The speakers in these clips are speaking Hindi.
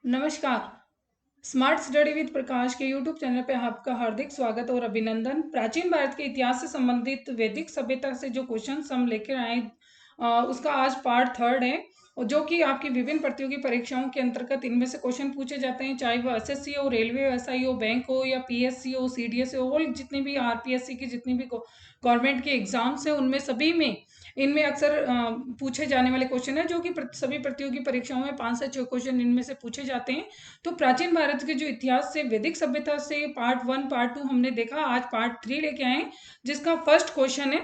नमस्कार। स्मार्ट स्टडी विद प्रकाश के यूट्यूब चैनल पे आपका हार्दिक स्वागत और अभिनंदन। प्राचीन भारत के इतिहास से संबंधित वैदिक सभ्यता से जो क्वेश्चन हम लेकर आए उसका आज पार्ट थर्ड है, और जो कि आपकी विभिन्न प्रतियोगी परीक्षाओं के अंतर्गत इनमें से क्वेश्चन पूछे जाते हैं, चाहे वो एसएससी हो, रेलवे, एसआई हो, बैंक हो, या पीएससी हो, सीडीएस हो, और जितनी भी आरपीएससी की जितनी भी गवर्नमेंट के एग्जाम्स हैं उनमें सभी में इनमें अक्सर पूछे जाने वाले क्वेश्चन है, जो कि सभी प्रतियोगी परीक्षाओं में 5 से 6 क्वेश्चन इनमें से पूछे जाते हैं। तो प्राचीन भारत के जो इतिहास से वैदिक सभ्यता से पार्ट 1 पार्ट 2 हमने देखा, आज पार्ट 3 लेके आए, जिसका फर्स्ट क्वेश्चन है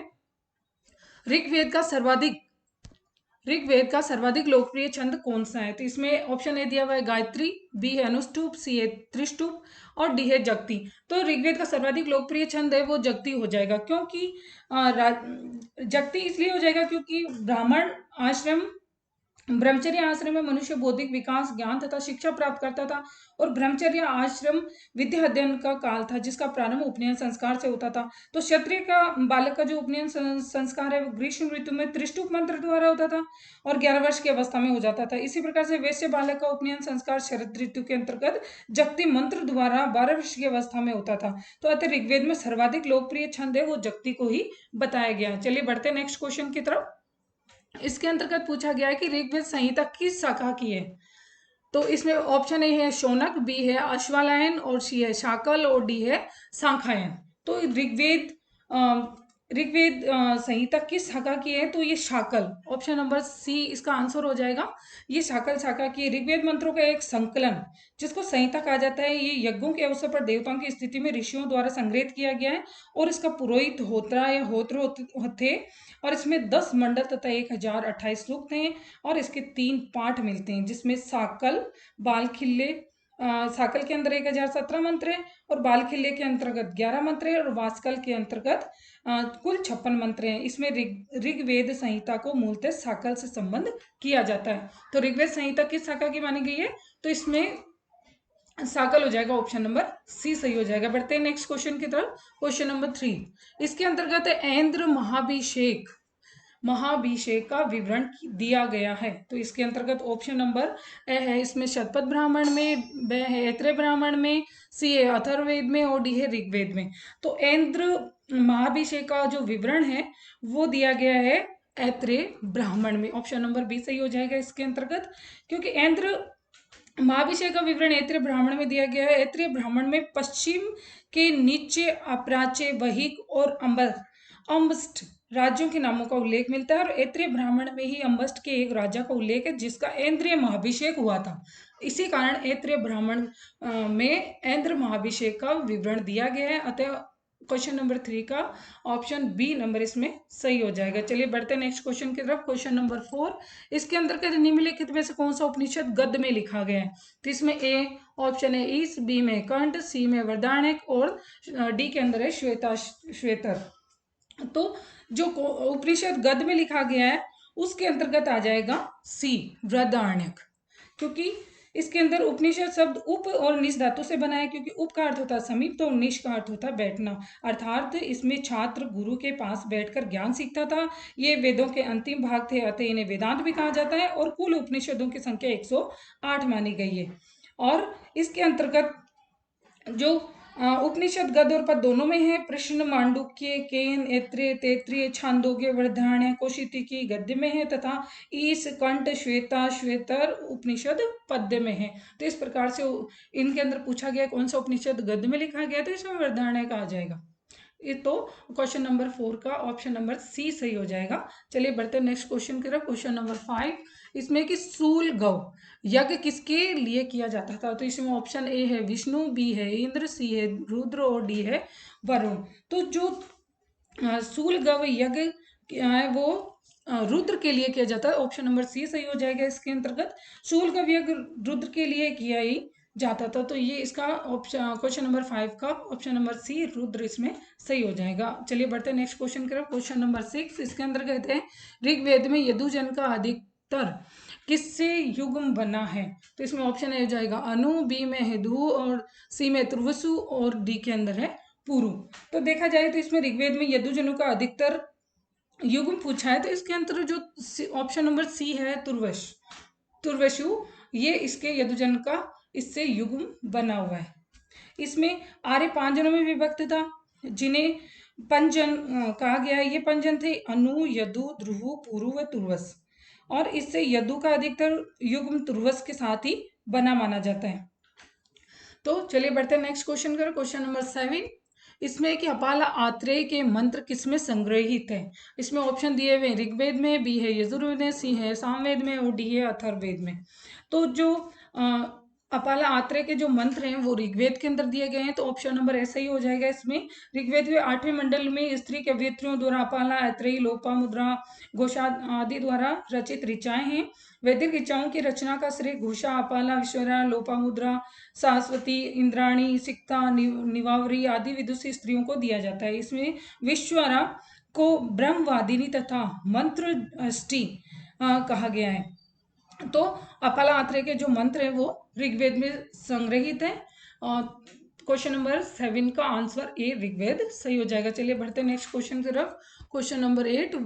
ऋग्वेद का सर्वाधिक लोकप्रिय छंद कौन सा है। तो इसमें ऑप्शन ए दिया हुआ है गायत्री, बी है अनुष्टुप, सी है त्रिष्टुप और डी है जगती। तो ऋग्वेद का सर्वाधिक लोकप्रिय छंद है वो जगती हो जाएगा, क्योंकि जगती इसलिए हो जाएगा क्योंकि ब्रह्मचर्य आश्रम में मनुष्य बौद्धिक विकास, ज्ञान तथा शिक्षा प्राप्त करता था, और ब्रह्मचर्य आश्रम विद्या अध्ययन का काल था, जिसका प्रारंभ उपनयन संस्कार से होता था। तो क्षत्रिय का बालक का जो उपनयन संस्कार है वो ग्रीष्म ऋतु में त्रिष्टुप मंत्र द्वारा होता था और 11 वर्ष की अवस्था में हो जाता था। इसी प्रकार से वैश्य बालक का उपनयन संस्कार शरद ऋतु के अंतर्गत जगती मंत्र द्वारा 12 वर्ष की अवस्था में होता था। तो अतः ऋग्वेद में सर्वाधिक लोकप्रिय छंद है वो जगती को ही बताया गया। चलिए बढ़ते नेक्स्ट क्वेश्चन की तरफ। इसके अंतर्गत पूछा गया है कि ऋग्वेद संहिता किस शाखा की है। तो इसमें ऑप्शन ए है शौनक, बी है अश्वालायन, और सी है शाकल, और डी है सांख्यायन। तो ऋग्वेद संहिता किस शाखा की है, तो ये शाकल, ऑप्शन नंबर सी इसका आंसर हो जाएगा। ये शाकल शाखा की ऋग्वेद मंत्रों का एक संकलन, जिसको संहिता कहा जाता है, ये यज्ञों के अवसर पर देवताओं की स्थिति में ऋषियों द्वारा संग्रहित किया गया है, और इसका पुरोहित होत्रा या होत्र थे, और इसमें 10 मंडल तथा 1028 सूक्त हैं, और इसके 3 पाठ मिलते हैं, जिसमें साकल के अंदर 1017 मंत्र है, और बाल खिल्ले के अंतर्गत 11 मंत्र है, और वास्कल के अंतर्गत कुल 56 मंत्र हैं। इसमें ऋग्वेद संहिता को मूलतः साकल से संबंध किया जाता है। तो ऋग्वेद संहिता किस शाखा की मानी गई है, तो इसमें साकल हो जाएगा, ऑप्शन नंबर सी सही हो जाएगा। बढ़ते हैं नेक्स्ट क्वेश्चन की तरफ। क्वेश्चन नंबर 3, इसके अंतर्गत है ऐन्द्र महाभिषेक का विवरण दिया गया है। तो इसके अंतर्गत ऑप्शन नंबर ए है इसमें शतपथ ब्राह्मण में, ब है ऐत्रेय ब्राह्मण में, सी है अथर्ववेद में, और डी है ऋग्वेद में। तो ऐन्द्र महाभिषेक का जो विवरण है वो दिया गया है ऐत्रेय ब्राह्मण में। ऑप्शन नंबर बी सही हो जाएगा इसके अंतर्गत, क्योंकि ऐन्द्र महाभिषेक का विवरण ऐत्रेय ब्राह्मण में दिया गया है। ऐत्रेय ब्राह्मण में पश्चिम के नीचे अप्राच्य, वहिक और अम्बस्ट राज्यों के नामों का उल्लेख मिलता है, और ऐत्रेय ब्राह्मण में ही अम्बस्ट के एक राजा का उल्लेख है जिसका ऐन्द्रिय महाभिषेक हुआ था। इसी कारण ऐत्रेय ब्राह्मण में ऐन्द्र महाभिषेक का विवरण दिया गया है। अतः क्वेश्चन नंबर 3 का ऑप्शन बी नंबर इसमें सही हो जाएगा। चलिए बढ़ते हैं नेक्स्ट क्वेश्चन की तरफ। क्वेश्चन नंबर 4, इसके अंतर्गत निम्नलिखित में से कौन सा उपनिषद गद्य में लिखा गया है। तो इसमें ए ऑप्शन है ईश, बी में कंठ, सी में वृदारण्यक, और डी के अंदर है श्वेतर। तो जो उपनिषद गद्य में लिखा गया है उसके अंतर्गत आ जाएगा सी वृदारण्यक, क्योंकि इसके अंदर उपनिषद शब्द उप और निष धातु से बना है, क्योंकि उप का अर्थ होता है समीप, तो निष का अर्थ होता है बैठना, अर्थात इसमें छात्र गुरु के पास बैठकर ज्ञान सीखता था। ये वेदों के अंतिम भाग थे, अतः इन्हें वेदांत भी कहा जाता है, और कुल उपनिषदों की संख्या 108 मानी गई है। और इसके अंतर्गत जो उपनिषद गद्य और पद दोनों में है। प्रश्न, मांडुक्य, केन, ऐत्रेय, तैत्तिरीय, छांदोग्य, वृदारण्यक, कौशितकी गद्य में है, तथा ईश, कंठ, श्वेतर उपनिषद पद्य में है। तो इस प्रकार से इनके अंदर पूछा गया कौन सा उपनिषद गद्य में लिखा गया, तो इसमें वृदारण्यक आ जाएगा। ये तो क्वेश्चन नंबर 4 का ऑप्शन नंबर सी सही हो जाएगा। चलिए बढ़ते हैं नेक्स्ट क्वेश्चन की तरफ। क्वेश्चन नंबर 5, इसमें कि सूल गौ यज्ञ किसके लिए किया जाता था। तो इसमें ऑप्शन ए है विष्णु, बी है इंद्र, सी है रुद्र, और डी है वरुण। तो जो सूल गौ यज्ञ है वो रुद्र के लिए किया जाता है। ऑप्शन नंबर सी सही हो जाएगा इसके अंतर्गत। सूल गौ यज्ञ रुद्र के लिए किया ही जाता था। तो ये इसका ऑप्शन क्वेश्चन नंबर 5 का ऑप्शन नंबर सी रुद्र इसमें सही हो जाएगा। चलिए बढ़ते हैं नेक्स्ट क्वेश्चन की तरफ। क्वेश्चन नंबर 6, इसके अंदर कहते हैं ऋग्वेद में यदुजन का अधिकतर किससे युग्म बना है। तो इसमें ऑप्शन ए हो जाएगा अनु, बी में है धु, और सी में तुर्वसु, और डी के अंदर है पुरु। तो देखा जाए तो इसमें ऋग्वेद में यदुजनु का अधिकतर युग्म पूछा है, तो इसके अंतर जो ऑप्शन नंबर सी है तुर्वसु, ये इसके यदुजन का इससे युग्म बना हुआ है। इसमें आर्य 5 जनों में विभक्त था, जिन्हें पंचजन कहा गया है। ये पंचजन थे अनु, यदु, ध्रुव, पुरु व तुर्वस, और इससे यदु का अधिकतर युग्म तुर्वस के साथ ही बना माना जाता है। तो चलिए बढ़ते हैं नेक्स्ट क्वेश्चन करें, क्वेश्चन नंबर 7। इसमें कि अपाला आत्रेय के मंत्र किसमें संग्रहित है? इसमें ऑप्शन दिए हुए ऋग्वेद में, बी है यजुर्वेद में, सी है सामवेद में और डी है अथर्ववेद में। तो जो अपाला आत्रेय के जो मंत्र हैं वो ऋग्वेद के अंदर दिए गए हैं, तो ऑप्शन नंबर ऐसा ही हो जाएगा इसमें। ऋग्वेद के 8वें मंडल में स्त्री कवयित्रियों द्वारा अपाला, आत्रेयी, लोपामुद्रा, घोषा आदि द्वारा रचित ऋचाएं हैं। वैदिक ऋचाओं की रचना का श्रेय घोषा, अपाला, विश्वरा, लोपामुद्रा, सरस्वती, इंद्राणी, सिक्ता, निवावरी आदि विदुषी स्त्रियों को दिया जाता है। इसमें विश्वरा को ब्रह्मवादिनी तथा मंत्रष्टि कहा गया है। तो अपाला आत्रेय के जो मंत्र है वो ऋग्वेद में संग्रहित है। क्वेश्चन नंबर 7 का आंसर ए ऋग्वेद सही हो जाएगा। चलिए बढ़ते हैं नेक्स्ट क्वेश्चन की तरफ। क्वेश्चन नंबर 8,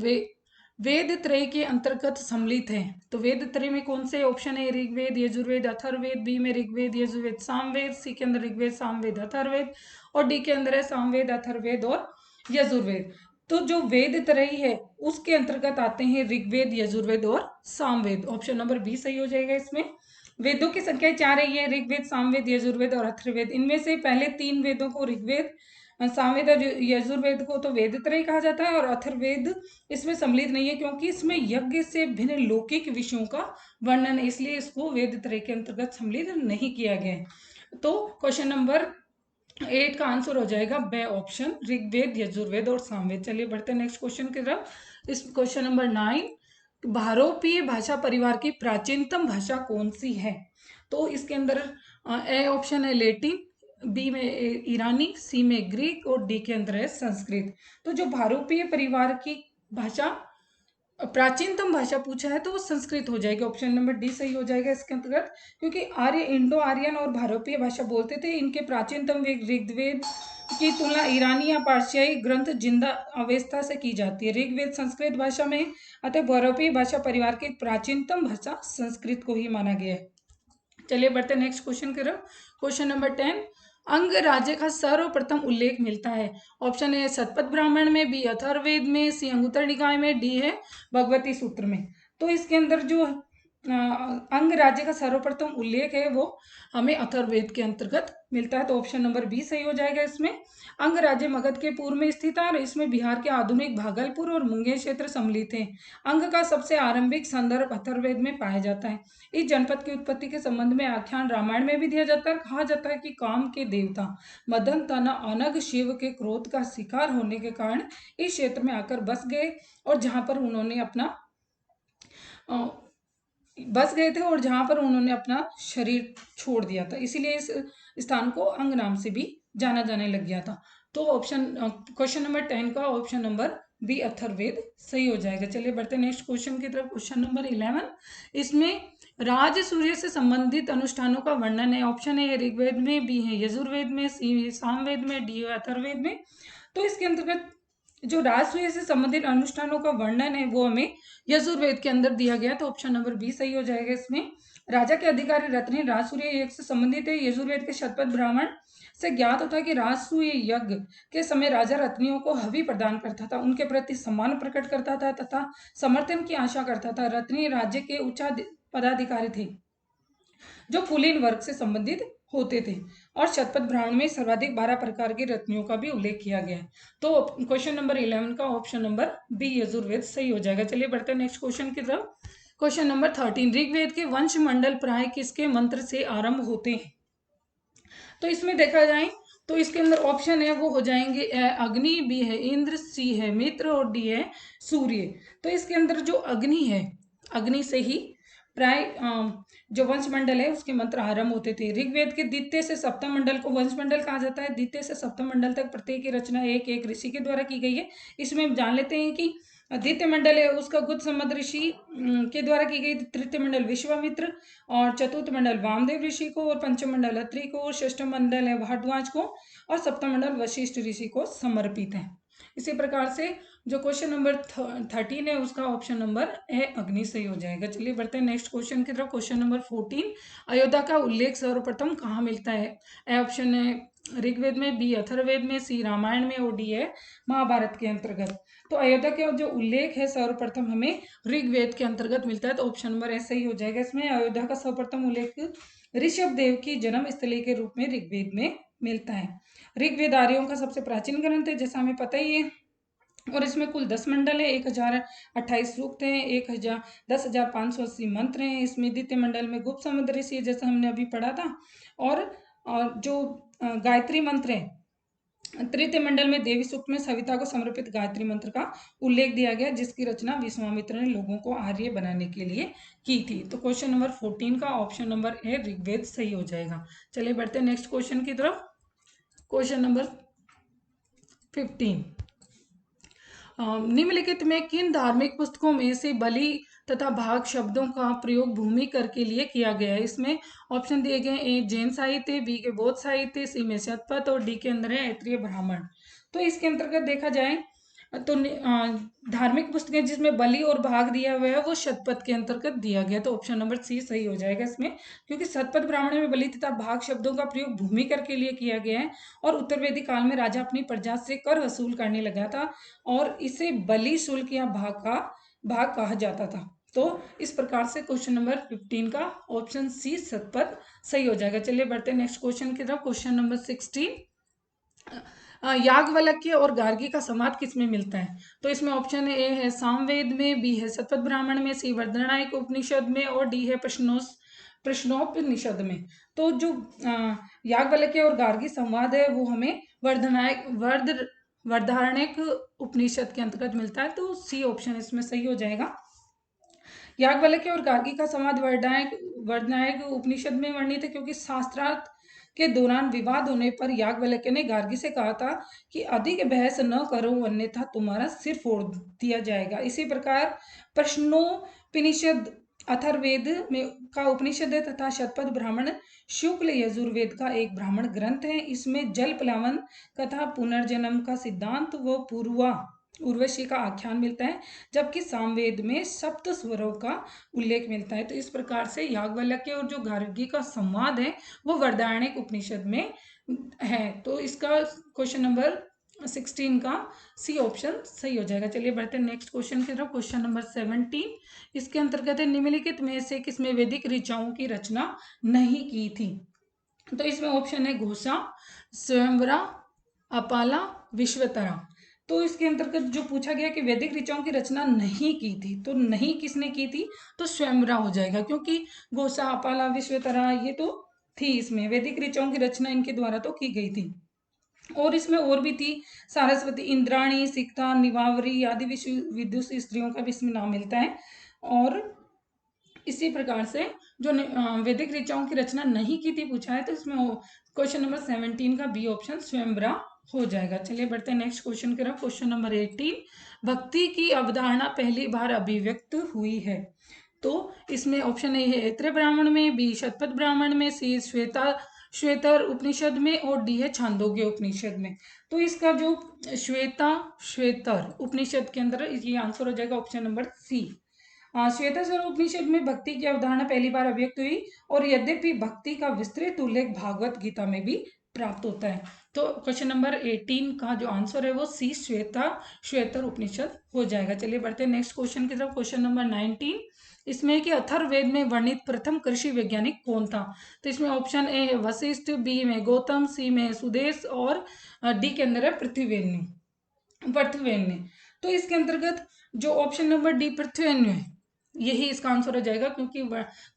वेद त्रय के अंतर्गत सम्मिलित है। तो वेद त्रय में कौन से ऑप्शन है? ऋग्वेद, यजुर्वेद, अथर्ववेद, बी में ऋग्वेद, यजुर्वेद, सामवेद, सी के अंदर ऋग्वेद, सामवेद, अथर्ववेद, और डी के अंदर है सामवेद, अथर्ववेद और यजुर्वेद। तो जो वेद त्रयी है उसके अंतर्गत आते हैं ऋग्वेद, यजुर्वेद और सामवेद। ऑप्शन नंबर बी सही हो जाएगा इसमें। वेदों की संख्या 4 है, ये ऋग्वेद, सामवेद, यजुर्वेद और अथर्ववेद। इनमें से पहले 3 वेदों को ऋग्वेद, सामवेद और यजुर्वेद को तो वेद त्रय कहा जाता है, और अथर्ववेद इसमें सम्मिलित नहीं है क्योंकि इसमें यज्ञ से भिन्न लौकिक विषयों का वर्णन है, इसलिए इसको वेद त्रय के अंतर्गत सम्मिलित नहीं किया गया है। तो क्वेश्चन नंबर 8 का आंसर हो जाएगा बे ऑप्शन, ऋग्वेद, यजुर्वेद और सामवेद। चलिए बढ़ते हैं नेक्स्ट क्वेश्चन की तरफ। इस क्वेश्चन नंबर 9, भारोपीय भाषा परिवार की प्राचीनतम भाषा कौन सी है? तो इसके अंदर ए ऑप्शन है लेटिन, बी में ईरानी, सी में ग्रीक और डी के अंदर है संस्कृत। तो जो भारोपीय परिवार की भाषा प्राचीनतम भाषा पूछा है तो वो संस्कृत हो जाएगी। ऑप्शन नंबर डी सही हो जाएगा इसके अंतर्गत, क्योंकि आर्य, इंडो आर्यन और भारतीय भाषा बोलते थे। इनके प्राचीनतम ऋग्वेद की तुलना ईरानी या पारसियाई ग्रंथ जिंदा अवस्था से की जाती है। ऋग्वेद संस्कृत भाषा में, अतः भारतीय भाषा परिवार की प्राचीनतम भाषा संस्कृत को ही माना गया है। चलिए बढ़ते नेक्स्ट क्वेश्चन की तरफ। क्वेश्चन नंबर 10, अंग राज्य का सर्वप्रथम उल्लेख मिलता है। ऑप्शन ए शतपथ ब्राह्मण में, बी अथर्ववेद में, सी अंगुत्तर निकाय में, डी है भगवती सूत्र में। तो इसके अंदर जो अंग राज्य का सर्वप्रथम उल्लेख है वो हमें अथर्ववेद के अंतर्गत मिलता है, तो ऑप्शन नंबर बी सही हो जाएगा इसमें। अंग राज्य मगध के पूर्व में स्थित है और इसमें बिहार के आधुनिक भागलपुर और मुंगेर क्षेत्र सम्मिलित हैं। अंग का सबसे आरंभिक संदर्भ अथर्ववेद में पाया जाता है। इस जनपद की उत्पत्ति के संबंध में आख्यान रामायण में भी दिया जाता है। कहा जाता है कि काम के देवता मदन तना अनग शिव के क्रोध का शिकार होने के कारण इस क्षेत्र में आकर बस गए, और जहां पर उन्होंने अपना शरीर छोड़ दिया था, इसीलिए इस स्थान को अंग नाम से भी जाना जाने लग गया था। तो क्वेश्चन नंबर 10 का ऑप्शन नंबर बी अथर्ववेद सही हो जाएगा। चलिए बढ़ते नेक्स्ट क्वेश्चन की तरफ। क्वेश्चन नंबर 11, इसमें राज सूर्य से संबंधित अनुष्ठानों का वर्णन है। ऑप्शन ए ऋग्वेद में, बी है यजुर्वेद में, सी सामवेद में, डी है अथर्ववेद में। तो इसके अंतर्गत जो राजसूय से संबंधित अनुष्ठानों का वर्णन है वो हमें यजुर्वेद के अंदर दिया गया, तो ऑप्शन नंबर बी सही हो जाएगा इसमें। राजा के अधिकारी रत्नी राजसूय यज्ञ से संबंधित है। यजुर्वेद के शतपथ ब्राह्मण से ज्ञात होता है कि राजसूय यज्ञ के समय राजा रत्नियों को हवि प्रदान करता था, उनके प्रति सम्मान प्रकट करता था तथा समर्थन की आशा करता था। रत्नी राज्य के उच्च पदाधिकारी थे जो कुलीन वर्ग से संबंधित होते थे, और शतपथ ब्राह्मण में सर्वाधिक 12 प्रकार की रत्नियों का भी उल्लेख किया गया है। तो क्वेश्चन नंबर 11 का ऑप्शन नंबर बी यजुर्वेद सही हो जाएगा। चलिए बढ़ते हैं नेक्स्ट क्वेश्चन की तरफ। क्वेश्चन नंबर 13, ऋग्वेद के वंश मंडल प्राय किसके मंत्र से आरंभ होते हैं? तो इसमें देखा जाए तो इसके अंदर ऑप्शन है वो हो जाएंगे अग्नि, बी है इंद्र, सी है मित्र और डी है सूर्य। तो इसके अंदर जो अग्नि है, अग्नि से ही प्राय जो वंश मंडल है उसके मंत्र आरंभ होते थे। ऋग्वेद के द्वितीय से सप्तम मंडल को वंश मंडल कहा जाता है। द्वितीय से सप्तम मंडल तक प्रत्येक की रचना एक एक ऋषि के द्वारा की गई है। इसमें हम जान लेते हैं कि द्वितीय मंडल है उसका गुप्त संवत ऋषि के द्वारा की गई, तृतीय मंडल विश्वामित्र, और चतुर्थ मंडल वामदेव ऋषि को, और पंचम मंडल अत्रि को, और षष्ठ मंडल है भारद्वाज को, और सप्तम मंडल वशिष्ठ ऋषि को समर्पित है। इसी प्रकार से जो क्वेश्चन नंबर 13 है उसका ऑप्शन नंबर ए अग्नि सही हो जाएगा। चलिए बढ़ते हैं नेक्स्ट क्वेश्चन की तरफ। क्वेश्चन नंबर 14, अयोध्या का उल्लेख सर्वप्रथम कहाँ मिलता है? ए ऑप्शन है ऋग्वेद में, बी अथर्ववेद में, सी रामायण में और डी है महाभारत के अंतर्गत। तो अयोध्या का जो उल्लेख है सर्वप्रथम हमें ऋग्वेद के अंतर्गत मिलता है, तो ऑप्शन नंबर ए सही हो जाएगा। इसमें अयोध्या का सर्वप्रथम उल्लेख ऋषभ देव की जन्म स्थली के रूप में ऋग्वेद में मिलता है। ऋग्वेद आर्यों का सबसे प्राचीन ग्रंथ है, जैसा हमें पता ही है, और इसमें कुल 10 मंडल है, 1028 सूक्त हैं, 10,580 मंत्र हैं। इसमें द्वितीय मंडल में गुप्त समुद्र ऋषि, जैसा हमने अभी पढ़ा था, और जो गायत्री मंत्र है, तृतीय मंडल में देवी सूक्त में सविता को समर्पित गायत्री मंत्र का उल्लेख दिया गया, जिसकी रचना विश्वामित्र ने लोगों को आर्य बनाने के लिए की थी। तो क्वेश्चन नंबर 14 का ऑप्शन नंबर ए ऋग्वेद सही हो जाएगा। चलिए बढ़ते हैं नेक्स्ट क्वेश्चन की तरफ। क्वेश्चन नंबर 15, निम्नलिखित में किन धार्मिक पुस्तकों में से बलि तथा भाग शब्दों का प्रयोग भूमि कर के लिए किया गया है? इसमें ऑप्शन दिए गए, ए जैन साहित्य, बी के बौद्ध साहित्य, सी में शतपथ और डी के अंदर है ऐत्रेय ब्राह्मण। तो इसके अंतर्गत देखा जाए तो धार्मिक पुस्तकें जिसमें बलि और भाग दिया हुआ है वो शतपथ के अंतर्गत दिया गया, तो ऑप्शन नंबर सी सही हो जाएगा इसमें, क्योंकि शतपथ ब्राह्मण में बलि तथा भाग शब्दों का प्रयोग भूमि कर के लिए किया गया है, और उत्तर वैदिक काल में राजा अपनी प्रजा से कर वसूल करने लगा था और इसे बलि शुल्क या भाग कहा जाता था। तो इस प्रकार से क्वेश्चन नंबर 15 का ऑप्शन सी शतपथ सही हो जाएगा। चलिए बढ़ते हैं नेक्स्ट क्वेश्चन की तरफ। क्वेश्चन नंबर 16, याज्ञवल्क्य और गार्गी का संवाद किसमें मिलता है? तो इसमें ऑप्शन ए है सामवेद में, बी है शतपथ ब्राह्मण में, सी वरदायक उपनिषद में और डी है प्रश्नोपनिषद में। तो जो याज्ञवल्क्य और गार्गी संवाद है वो हमें वरदायक उपनिषद के अंतर्गत मिलता है, तो सी ऑप्शन इसमें सही हो जाएगा। याज्ञवल्क्य और गार्गी का संवाद वरदायक उपनिषद में वर्णित है, क्योंकि शास्त्रार्थ के दौरान विवाद होने पर याज्ञवल्क्य ने गार्गी से कहा था कि अधिक बहस न करो अन्यथा तुम्हारा सिर फोड़ दिया जाएगा। इसी प्रकार प्रश्नोपनिषद अथर्ववेद में का उपनिषद है तथा शतपथ ब्राह्मण शुक्ल यजुर्वेद का एक ब्राह्मण ग्रंथ है। इसमें जल प्लावन तथा पुनर्जन्म का सिद्धांत व उर्वशी का आख्यान मिलता है, जबकि सामवेद में सप्त स्वरों का उल्लेख मिलता है। तो इस प्रकार से याज्ञवल्क्य और जो गार्गी का संवाद है वो वरदायक उपनिषद में है, तो इसका क्वेश्चन नंबर 16 का सी ऑप्शन सही हो जाएगा। चलिए बढ़ते हैं नेक्स्ट क्वेश्चन की तरफ। क्वेश्चन नंबर 17, इसके अंतर्गत है निम्नलिखित में से किसमें वैदिक ऋचाओं की रचना नहीं की थी? तो इसमें ऑप्शन है घोषा, स्वयंवरा, अपाला, विश्वतरा। तो इसके अंतर्गत जो पूछा गया कि वैदिक ऋचाओं की रचना नहीं की थी, तो नहीं किसने की थी? तो स्वयंवरा हो जाएगा, क्योंकि घोषा, अपाला, विश्वतरा ये तो थी, इसमें वैदिक ऋचाओं की रचना इनके द्वारा तो की गई थी। और इसमें और भी थी, सारस्वती, इंद्राणी, सिक्ता, निवावरी आदि विदुषी स्त्रियों का भी इसमें नाम मिलता है। और इसी प्रकार से जो वैदिक ऋचाओं की रचना नहीं की थी पूछा है, तो इसमें क्वेश्चन नंबर 17 का बी ऑप्शन स्वयंवरा हो जाएगा। चलिए बढ़ते हैं नेक्स्ट क्वेश्चन की तरफ। क्वेश्चन नंबर 18, भक्ति की अवधारणा पहली बार अभिव्यक्त हुई है? तो इसमें ऑप्शन ए है ऐत्रेय ब्राह्मण में, बी शतपथ ब्राह्मण में, सी श्वेतर उपनिषद में और डी है छांदोग्य उपनिषद में। तो इसका जो श्वेतर उपनिषद के अंदर ये आंसर हो जाएगा ऑप्शन नंबर सी। श्वेताश्वर उपनिषद में भक्ति की अवधारणा पहली बार अभिव्यक्त हुई, और यद्यपि भक्ति का विस्तृत उल्लेख भागवत गीता में भी प्राप्त होता है। तो क्वेश्चन नंबर 18 का जो आंसर है वो सी श्वेतर उपनिषद हो जाएगा। चलिए बढ़ते हैं नेक्स्ट क्वेश्चन की तरफ। क्वेश्चन नंबर 19, इसमें कि अथर्ववेद में वर्णित प्रथम कृषि वैज्ञानिक कौन था? तो इसमें ऑप्शन ए है वशिष्ठ, बी में गौतम, सी में सुदेश और डी के अंदर है पृथ्वीन्य। तो इसके अंतर्गत जो ऑप्शन नंबर डी पृथ्वीन्य है यही इसका आंसर हो जाएगा, क्योंकि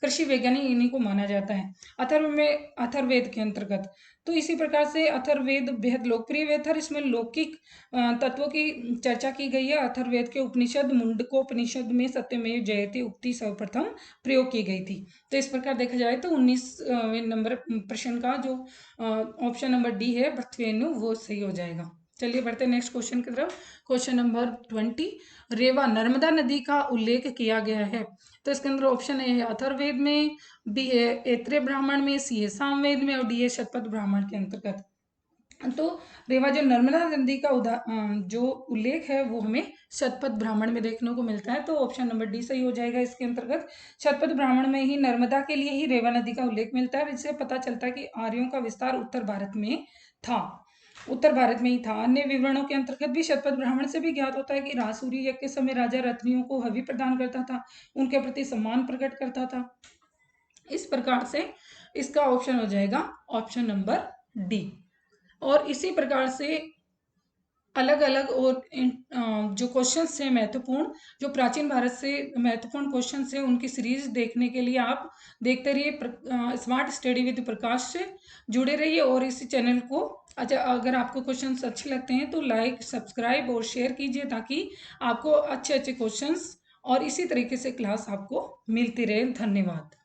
कृषि वैज्ञानिक इन्हीं को माना जाता है अथर्ववेद के अंतर्गत। तो इसी प्रकार से अथर्ववेद बेहद लोकप्रिय वेद था, इसमें लौकिक तत्वों की चर्चा की गई है। अथर्ववेद के उपनिषद मुंडकोपनिषद में सत्यमेव जयते उक्ति सर्वप्रथम प्रयोग की गई थी। तो इस प्रकार देखा जाए तो 19वें नंबर प्रश्न का जो ऑप्शन नंबर डी है पृथ्वीन्य वो सही हो जाएगा। चलिए बढ़ते हैं नेक्स्ट क्वेश्चन की तरफ। क्वेश्चन नंबर 20, रेवा नर्मदा नदी का उल्लेख किया गया है? तो इसके अंदर ऑप्शन ए है अथर्ववेद में, बी है ऐत्रेय ब्राह्मण में, सी है सामवेद में और डी है शतपथ ब्राह्मण के अंतर्गत। तो रेवा जो नर्मदा नदी का जो उल्लेख है वो हमें शतपथ ब्राह्मण में देखने को मिलता है। तो ऑप्शन नंबर डी सही हो जाएगा इसके अंतर्गत। शतपथ ब्राह्मण में ही नर्मदा के लिए ही रेवा नदी का उल्लेख मिलता है। इससे पता चलता है कि आर्यों का विस्तार उत्तर भारत में था, उत्तर भारत में ही था। अन्य विवरणों के अंतर्गत भी शतपथ ब्राह्मण से भी ज्ञात होता है कि राजसूरी यज्ञ के समय राजा रत्नियों को हवि प्रदान करता था, उनके प्रति सम्मान प्रकट करता था। इस प्रकार से इसका ऑप्शन हो जाएगा ऑप्शन नंबर डी। और इसी प्रकार से अलग अलग और जो क्वेश्चंस हैं महत्वपूर्ण, जो प्राचीन भारत से महत्वपूर्ण क्वेश्चंस हैं, उनकी सीरीज देखने के लिए आप देखते रहिए स्मार्ट स्टडी विद प्रकाश से जुड़े रहिए। और इसी चैनल को अच्छा, अगर आपको क्वेश्चंस अच्छे लगते हैं तो लाइक सब्सक्राइब और शेयर कीजिए, ताकि आपको अच्छे अच्छे क्वेश्चंस और इसी तरीके से क्लास आपको मिलती रहे। धन्यवाद।